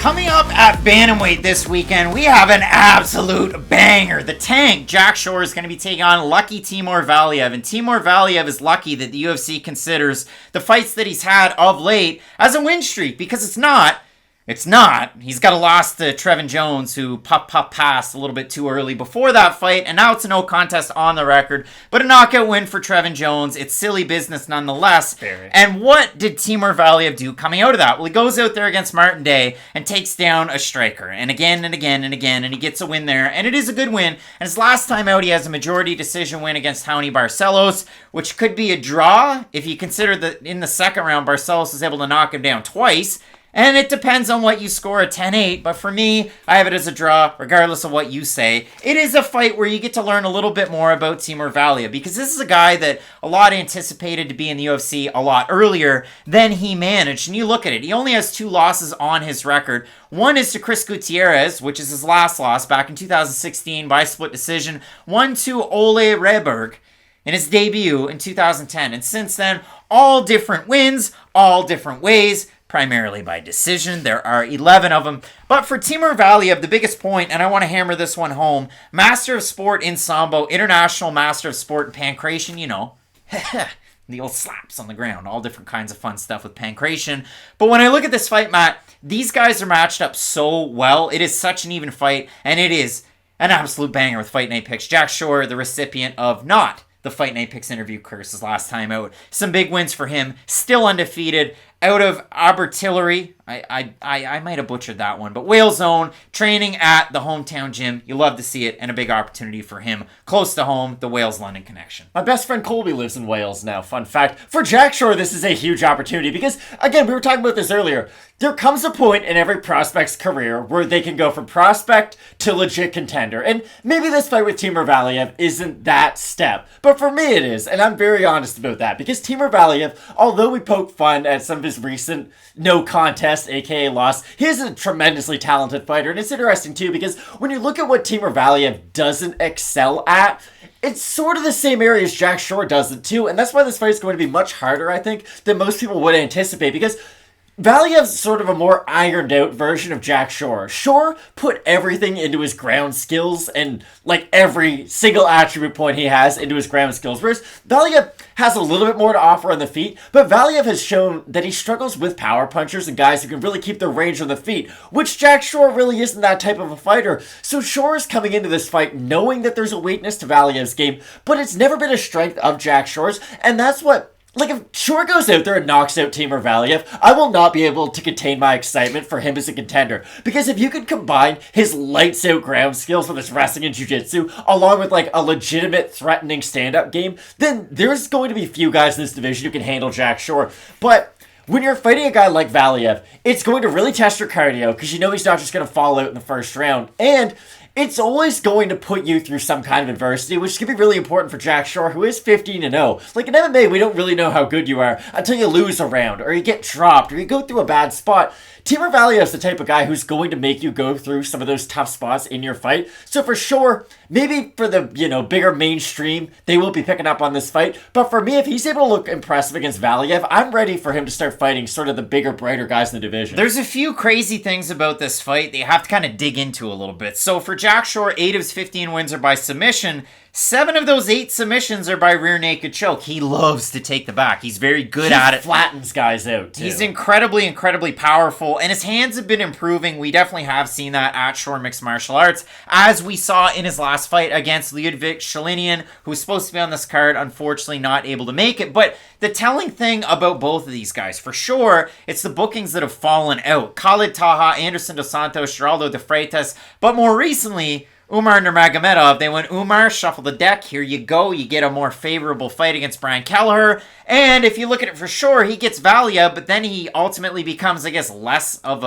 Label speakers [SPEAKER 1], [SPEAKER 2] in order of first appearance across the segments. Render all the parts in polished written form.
[SPEAKER 1] Coming up at Bantamweight this weekend, we have an absolute banger. The Tank, Jack Shore, is going to be taking on lucky Timur Valiev. And Timur Valiev is lucky that the UFC considers the fights that he's had of late as a win streak, because it's not. It's not. He's got a loss to Trevin Jones, who passed a little bit too early before that fight, and now it's a no contest on the record. But a knockout win for Trevin Jones. It's silly business nonetheless.
[SPEAKER 2] Very.
[SPEAKER 1] And what did Timur Valiev do coming out of that? Well, he goes out there against Martin Day and takes down a striker. And again and again and again, and he gets a win there. And it is a good win. And his last time out, he has a majority decision win against Raoni Barcelos, which could be a draw if you consider that in the second round, Barcelos was able to knock him down twice. And it depends on what you score at 10-8, but for me, I have it as a draw, regardless of what you say. It is a fight where you get to learn a little bit more about Timur Valiev, because this is a guy that a lot anticipated to be in the UFC a lot earlier than he managed. And you look at it, he only has 2 losses on his record. One is to Chris Gutierrez, which is his last loss back in 2016 by split decision. One to Ole Reberg in his debut in 2010. And since then, all different wins, all different ways, primarily by decision. There are 11 of them. But for Timur Valiev, the biggest point, and I want to hammer this one home, Master of Sport in Sambo, International Master of Sport in Pancration, you know, the old slaps on the ground, all different kinds of fun stuff with Pancration. But when I look at this fight, Matt, these guys are matched up so well. It is such an even fight, and it is an absolute banger with Fight Night Picks. Jack Shore, the recipient of not the Fight Night Picks interview curses last time out. Some big wins for him, still undefeated. Out of Abertillery, I might have butchered that one, but Wales Zone, training at the hometown gym. You love to see it, and a big opportunity for him. Close to home, the Wales-London connection.
[SPEAKER 2] My best friend Colby lives in Wales now, fun fact. For Jack Shore, this is a huge opportunity because, again, we were talking about this earlier. There comes a point in every prospect's career where they can go from prospect to legit contender. And maybe this fight with Timur Valiev isn't that step. But for me it is, and I'm very honest about that. Because Timur Valiev, although we poke fun at some of his recent no contest, aka loss, he is a tremendously talented fighter. And it's interesting too because when you look at what Timur Valiev doesn't excel at, it's sort of the same area as Jack Shore doesn't too. And that's why this fight is going to be much harder, I think, than most people would anticipate. Because Valiev's sort of a more ironed out version of Jack Shore. Shore put everything into his ground skills and like every single attribute point he has into his ground skills. Whereas Valiev has a little bit more to offer on the feet, but Valiev has shown that he struggles with power punchers and guys who can really keep their range on the feet, which Jack Shore really isn't that type of a fighter. So Shore is coming into this fight knowing that there's a weakness to Valiev's game, but it's never been a strength of Jack Shore's, and that's what, like, if Shore goes out there and knocks out Timur Valiev, I will not be able to contain my excitement for him as a contender. Because if you could combine his lights-out ground skills with his wrestling and jiu-jitsu, along with, like, a legitimate threatening stand-up game, then there's going to be few guys in this division who can handle Jack Shore. But when you're fighting a guy like Valiev, it's going to really test your cardio, because you know he's not just going to fall out in the first round. And it's always going to put you through some kind of adversity, which can be really important for Jack Shore, who is 15-0. Like in MMA, we don't really know how good you are until you lose a round, or you get dropped, or you go through a bad spot. Timur Valiev is the type of guy who's going to make you go through some of those tough spots in your fight. So for sure, maybe for the, bigger mainstream, they will be picking up on this fight. But for me, if he's able to look impressive against Valiev, I'm ready for him to start fighting sort of the bigger, brighter guys in the division.
[SPEAKER 1] There's a few crazy things about this fight that you have to kind of dig into a little bit. So for Jack Shore, 8 of his 15 wins are by submission. 7 of those 8 submissions are by rear naked choke. He loves to take the back. He's very good at it.
[SPEAKER 2] He flattens guys out, too.
[SPEAKER 1] He's incredibly, incredibly powerful, and his hands have been improving. We definitely have seen that at Shore Mixed Martial Arts, as we saw in his last fight against Ludwig Shalinian, who's supposed to be on this card, unfortunately not able to make it. But the telling thing about both of these guys, for sure, it's the bookings that have fallen out. Khalid Taha, Anderson Dos Santos, Geraldo de Freitas, but more recently, Umar Nurmagomedov. They went Umar, shuffle the deck, here you go, you get a more favorable fight against Brian Kelleher, and if you look at it for sure, he gets Valiev, but then he ultimately becomes, I guess, less of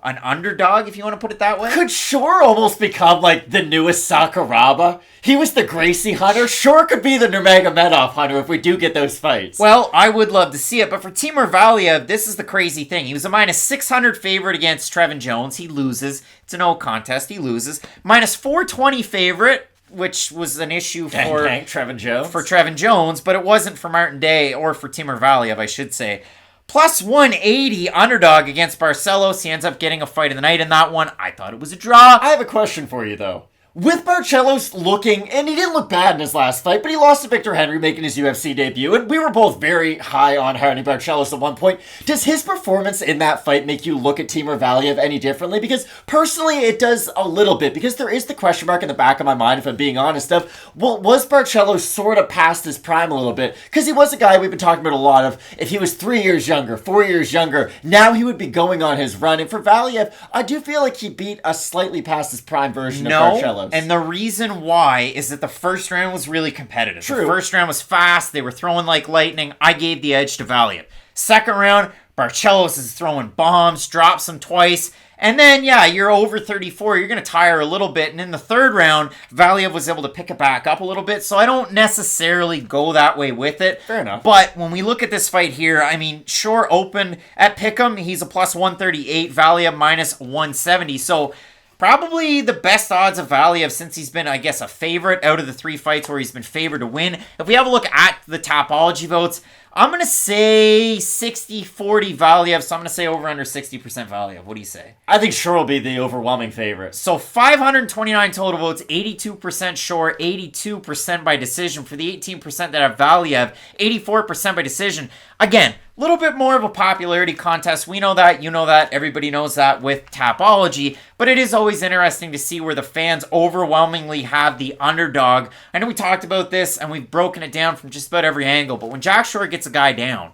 [SPEAKER 1] an underdog, if you want to put it that way.
[SPEAKER 2] Could Shore almost become like the newest Sakuraba? He was the Gracie hunter. Shore could be the Nurmagomedov hunter if we do get those fights.
[SPEAKER 1] Well, I would love to see it, but for Timur Valiev, this is the crazy thing. He was a minus 600 favorite against Trevin Jones. He loses. It's a no contest. He loses. Minus 420 favorite, which was an issue for
[SPEAKER 2] Trevin Jones.
[SPEAKER 1] For Trevin Jones, but it wasn't for Martin Day or for Timur Valiev, I should say. Plus 180 underdog against Barcelos. He ends up getting a fight of the night in that one. I thought it was a draw.
[SPEAKER 2] I have a question for you, though. With Barcelos looking, and he didn't look bad in his last fight, but he lost to Victor Henry making his UFC debut, and we were both very high on Harney Barcelos at one point. Does his performance in that fight make you look at Timur Valiev any differently? Because personally, it does a little bit, because there is the question mark in the back of my mind, if I'm being honest, of, well, was Barcelos sort of past his prime a little bit? Because he was a guy we've been talking about a lot of, if he was 3 years younger, 4 years younger, now he would be going on his run. And for Valiev, I do feel like he beat a slightly past his prime version of Barcelos.
[SPEAKER 1] And the reason why is that the first round was really competitive.
[SPEAKER 2] True.
[SPEAKER 1] The first round was fast. They were throwing like lightning. I gave the edge to Valiev. Second round, Barcelos is throwing bombs, drops them twice. And then, yeah, you're over 34. You're going to tire a little bit. And in the third round, Valiev was able to pick it back up a little bit. So I don't necessarily go that way with it.
[SPEAKER 2] Fair enough.
[SPEAKER 1] But when we look at this fight here, I mean, Shore opened at Pick'em. He's a plus 138. Valiev minus 170. So probably the best odds of Valiev since he's been, I guess, a favorite out of the 3 fights where he's been favored to win. If we have a look at the Tapology votes, I'm going to say 60-40 Valiev, so I'm going to say over under 60% Valiev. What do you say?
[SPEAKER 2] I think Shore will be the overwhelming favorite.
[SPEAKER 1] So 529 total votes, 82% Shore, 82% by decision. For the 18% that have Valiev, 84% by decision. Again, a little bit more of a popularity contest. We know that, you know that, everybody knows that with Tapology, but it is always interesting to see where the fans overwhelmingly have the underdog. I know we talked about this and we've broken it down from just about every angle, but when Jack Shore gets a guy down,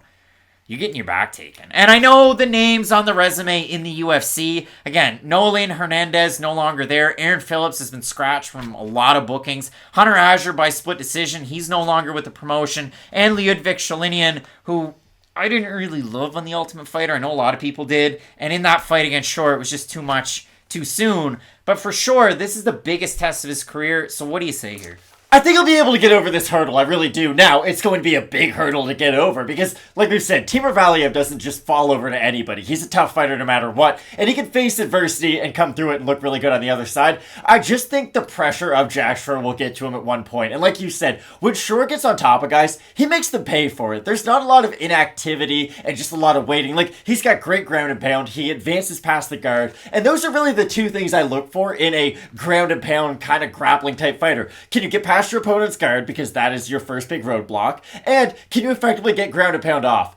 [SPEAKER 1] you're getting your back taken. And I know the names on the resume in the UFC. Again, Nolan Hernandez no longer there. Aaron Phillips has been scratched from a lot of bookings. Hunter Azure by split decision. He's no longer with the promotion. And Lyudvik Shalinian, who I didn't really love on The Ultimate Fighter. I know a lot of people did. And in that fight against Shore, it was just too much too soon. But for sure, this is the biggest test of his career. So what do you say here?
[SPEAKER 2] I think he'll be able to get over this hurdle. I really do. Now, it's going to be a big hurdle to get over because, like we've said, Timur Valiev doesn't just fall over to anybody. He's a tough fighter no matter what, and he can face adversity and come through it and look really good on the other side. I just think the pressure of Jack Shore will get to him at one point. And like you said, when Shore gets on top of guys, he makes them pay for it. There's not a lot of inactivity and just a lot of waiting. Like, he's got great ground and pound. He advances past the guard. And those are really the 2 things I look for in a ground and pound kind of grappling type fighter. Can you get past your opponent's guard, because that is your first big roadblock, and can you effectively get ground and pound off?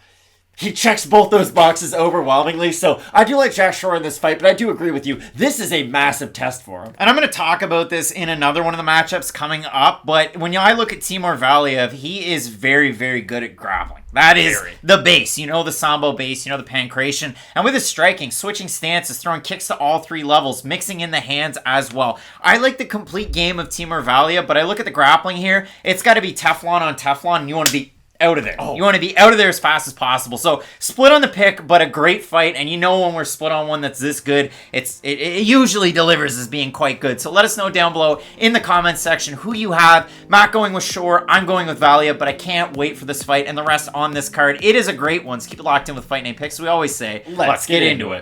[SPEAKER 2] He checks both those boxes overwhelmingly, so I do like Jack Shore in this fight, but I do agree with you. This is a massive test for him.
[SPEAKER 1] And I'm going to talk about this in another one of the matchups coming up, but when I look at Timur Valiev, he is very, very good at grappling. That is the base, you know, the Sambo base, you know, the pancration. And with his striking, switching stances, throwing kicks to all 3 levels, mixing in the hands as well. I like the complete game of Timur Valiev, but I look at the grappling here, it's got to be Teflon on Teflon, and you want to be out of there. Oh. You want to be out of there as fast as possible. So split on the pick, but a great fight. And you know when we're split on one that's this good, it usually delivers as being quite good. So let us know down below in the comments section who you have. Matt going with Shore, I'm going with Valiev, but I can't wait for this fight and the rest on this card. It is a great one. So keep it locked in with Fight Night Picks. We always say, let's get into it.